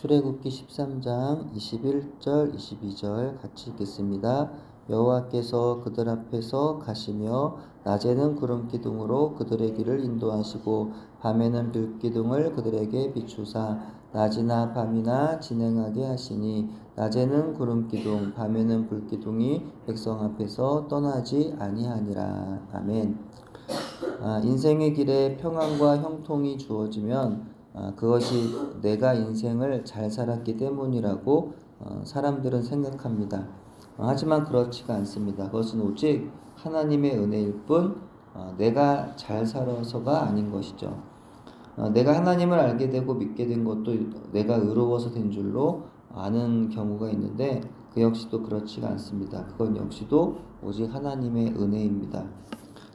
출애굽기 13장 21절 22절 같이 읽겠습니다. 여호와께서 그들 앞에서 가시며 낮에는 구름 기둥으로 그들의 길을 인도하시고 밤에는 불 기둥을 그들에게 비추사 낮이나 밤이나 진행하게 하시니 낮에는 구름 기둥 밤에는 불 기둥이 백성 앞에서 떠나지 아니하니라. 아멘. 인생의 길에 평안과 형통이 주어지면 그것이 내가 인생을 잘 살았기 때문이라고 사람들은 생각합니다. 하지만 그렇지가 않습니다. 그것은 오직 하나님의 은혜일 뿐 내가 잘 살아서가 아닌 것이죠. 내가 하나님을 알게 되고 믿게 된 것도 내가 의로워서 된 줄로 아는 경우가 있는데 그 역시도 그렇지가 않습니다. 그건 역시도 오직 하나님의 은혜입니다.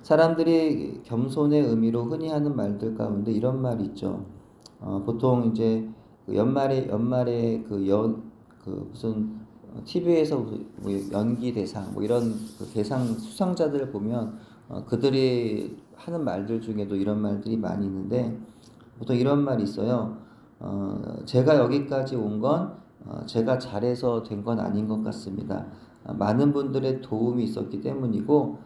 사람들이 겸손의 의미로 흔히 하는 말들 가운데 이런 말이 있죠. 보통 이제 연말에 무슨 TV에서 뭐 연기 대상 뭐 이런 그 대상 수상자들을 보면 그들이 하는 말들 중에도 이런 말들이 많이 있는데 보통 이런 말이 있어요. 제가 여기까지 온 건 제가 잘해서 된 건 아닌 것 같습니다. 많은 분들의 도움이 있었기 때문이고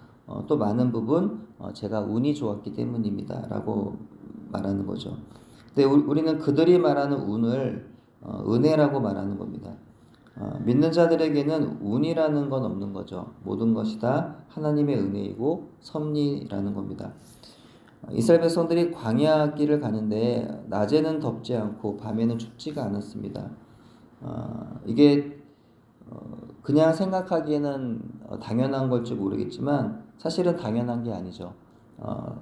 또 많은 부분 제가 운이 좋았기 때문입니다. 라고 말하는 거죠. 근데 우리는 그들이 말하는 운을 은혜라고 말하는 겁니다. 믿는 자들에게는 운이라는 건 없는 거죠. 모든 것이 다 하나님의 은혜이고 섭리라는 겁니다. 이스라엘 백성들이 광야 길을 가는데 낮에는 덥지 않고 밤에는 춥지가 않았습니다. 이게 그냥 생각하기에는 당연한 걸지 모르겠지만 사실은 당연한 게 아니죠.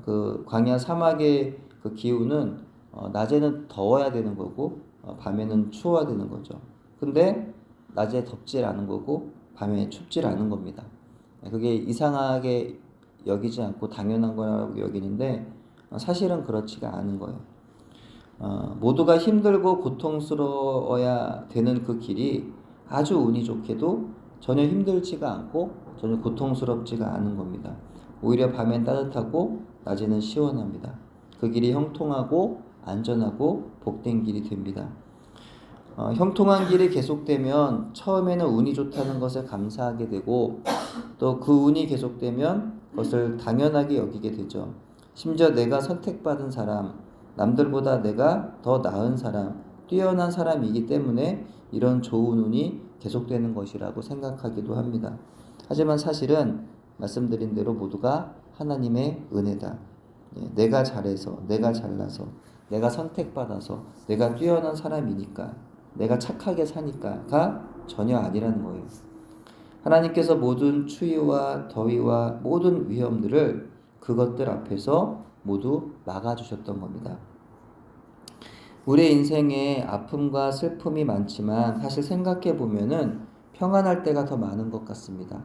그 광야 사막의 그 기후는 낮에는 더워야 되는 거고 밤에는 추워야 되는 거죠. 근데 낮에 덥질 않은 거고 밤에 춥질 않은 겁니다. 그게 이상하게 여기지 않고 당연한 거라고 여기는데 사실은 그렇지가 않은 거예요. 모두가 힘들고 고통스러워야 되는 그 길이 아주 운이 좋게도 전혀 힘들지가 않고 전혀 고통스럽지가 않은 겁니다. 오히려 밤엔 따뜻하고 낮에는 시원합니다. 그 길이 형통하고 안전하고 복된 길이 됩니다. 형통한 길이 계속되면 처음에는 운이 좋다는 것을 감사하게 되고 또 그 운이 계속되면 그것을 당연하게 여기게 되죠. 심지어 내가 선택받은 사람, 남들보다 내가 더 나은 사람, 뛰어난 사람이기 때문에 이런 좋은 운이 계속되는 것이라고 생각하기도 합니다. 하지만 사실은 말씀드린 대로 모두가 하나님의 은혜다. 내가 잘해서, 내가 잘나서, 내가 선택받아서, 내가 뛰어난 사람이니까, 내가 착하게 사니까가 전혀 아니라는 거예요. 하나님께서 모든 추위와 더위와 모든 위험들을 그것들 앞에서 모두 막아주셨던 겁니다. 우리의 인생에 아픔과 슬픔이 많지만 사실 생각해 보면은 평안할 때가 더 많은 것 같습니다.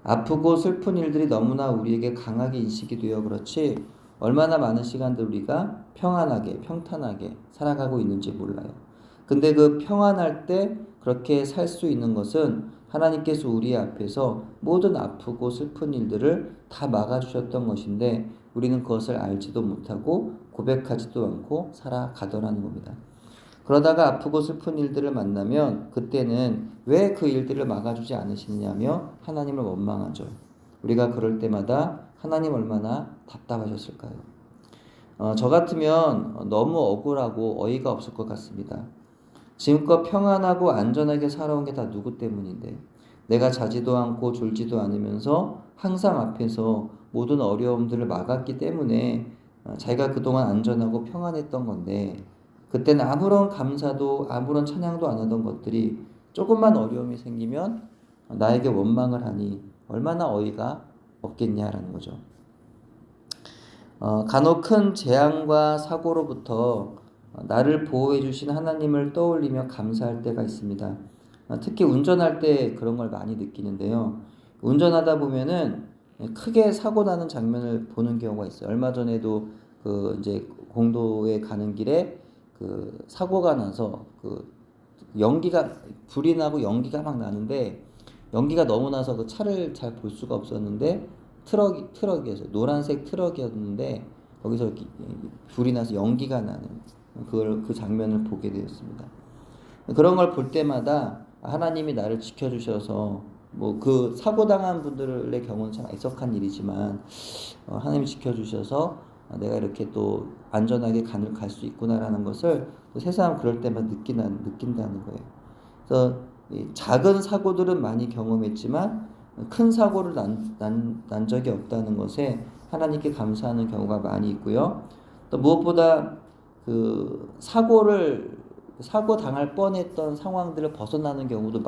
아프고 슬픈 일들이 너무나 우리에게 강하게 인식이 되어 그렇지 얼마나 많은 시간들 우리가 평안하게 평탄하게 살아가고 있는지 몰라요. 근데 그 평안할 때 그렇게 살 수 있는 것은 하나님께서 우리 앞에서 모든 아프고 슬픈 일들을 다 막아주셨던 것인데 우리는 그것을 알지도 못하고 고백하지도 않고 살아가더라는 겁니다. 그러다가 아프고 슬픈 일들을 만나면 그때는 왜 그 일들을 막아주지 않으시냐며 하나님을 원망하죠. 우리가 그럴 때마다 하나님 얼마나 답답하셨을까요? 저 같으면 너무 억울하고 어이가 없을 것 같습니다. 지금껏 평안하고 안전하게 살아온 게 다 누구 때문인데 내가 자지도 않고 졸지도 않으면서 항상 앞에서 모든 어려움들을 막았기 때문에 자기가 그동안 안전하고 평안했던 건데 그때는 아무런 감사도 아무런 찬양도 안 하던 것들이 조금만 어려움이 생기면 나에게 원망을 하니 얼마나 어이가 없겠냐라는 거죠. 간혹 큰 재앙과 사고로부터 나를 보호해 주신 하나님을 떠올리며 감사할 때가 있습니다. 특히 운전할 때 그런 걸 많이 느끼는데요. 운전하다 보면은 크게 사고 나는 장면을 보는 경우가 있어요. 얼마 전에도 그 이제 공도에 가는 길에 그 사고가 나서 그 연기가 불이 나고 연기가 막 나는데 연기가 너무 나서 그 차를 잘 볼 수가 없었는데 트럭이었어요. 노란색 트럭이었는데 거기서 불이 나서 연기가 나는 그 장면을 보게 되었습니다. 그런 걸 볼 때마다 하나님이 나를 지켜주셔서 뭐 그 사고 당한 분들의 경우는 참 애석한 일이지만 하나님이 지켜주셔서 내가 이렇게 또 안전하게 간을 갈 수 있구나라는 것을 또 새삼 그럴 때만 느낀다는 거예요. 그래서 이 작은 사고들은 많이 경험했지만 큰 사고를 난 적이 없다는 것에 하나님께 감사하는 경우가 많이 있고요. 또 무엇보다 그 사고 당할 뻔했던 상황들을 벗어나는 경우도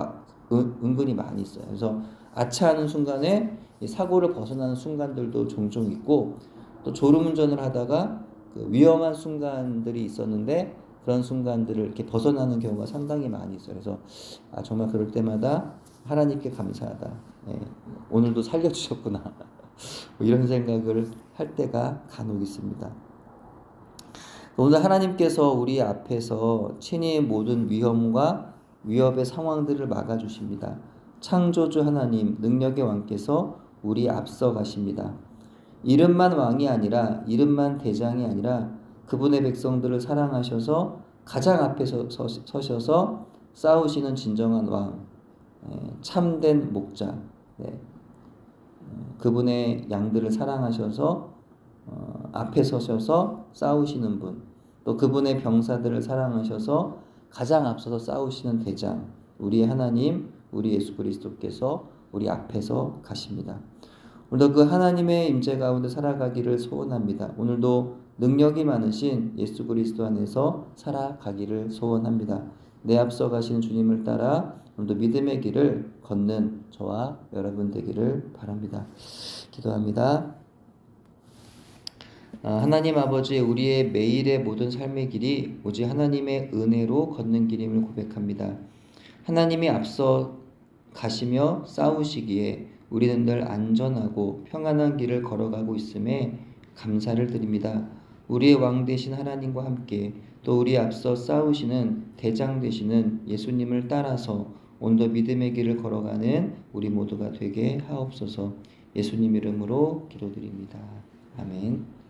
은근히 많이 있어요. 그래서 아차하는 순간에 이 사고를 벗어나는 순간들도 종종 있고, 또 졸음운전을 하다가 그 위험한 순간들이 있었는데 그런 순간들을 이렇게 벗어나는 경우가 상당히 많이 있어요. 그래서 정말 그럴 때마다 하나님께 감사하다. 예, 오늘도 살려주셨구나. 뭐 이런 생각을 할 때가 간혹 있습니다. 오늘 하나님께서 우리 앞에서 친히 모든 위험과 위협의 상황들을 막아주십니다. 창조주 하나님, 능력의 왕께서 우리 앞서 가십니다. 이름만 왕이 아니라, 이름만 대장이 아니라 그분의 백성들을 사랑하셔서 가장 앞에 서셔서 싸우시는 진정한 왕, 참된 목자, 그분의 양들을 사랑하셔서 앞에 서셔서 싸우시는 분, 또 그분의 병사들을 사랑하셔서 가장 앞서서 싸우시는 대장, 우리의 하나님, 우리 예수 그리스도께서 우리 앞에서 가십니다. 오늘도 그 하나님의 임재 가운데 살아가기를 소원합니다. 오늘도 능력이 많으신 예수 그리스도 안에서 살아가기를 소원합니다. 내 앞서 가시는 주님을 따라 오늘도 믿음의 길을 걷는 저와 여러분 되기를 바랍니다. 기도합니다. 하나님 아버지, 우리의 매일의 모든 삶의 길이 오직 하나님의 은혜로 걷는 길임을 고백합니다. 하나님이 앞서 가시며 싸우시기에 우리는 늘 안전하고 평안한 길을 걸어가고 있음에 감사를 드립니다. 우리의 왕 되신 하나님과 함께 또 우리 앞서 싸우시는 대장 되시는 예수님을 따라서 오늘도 믿음의 길을 걸어가는 우리 모두가 되게 하옵소서. 예수님 이름으로 기도드립니다. 아멘.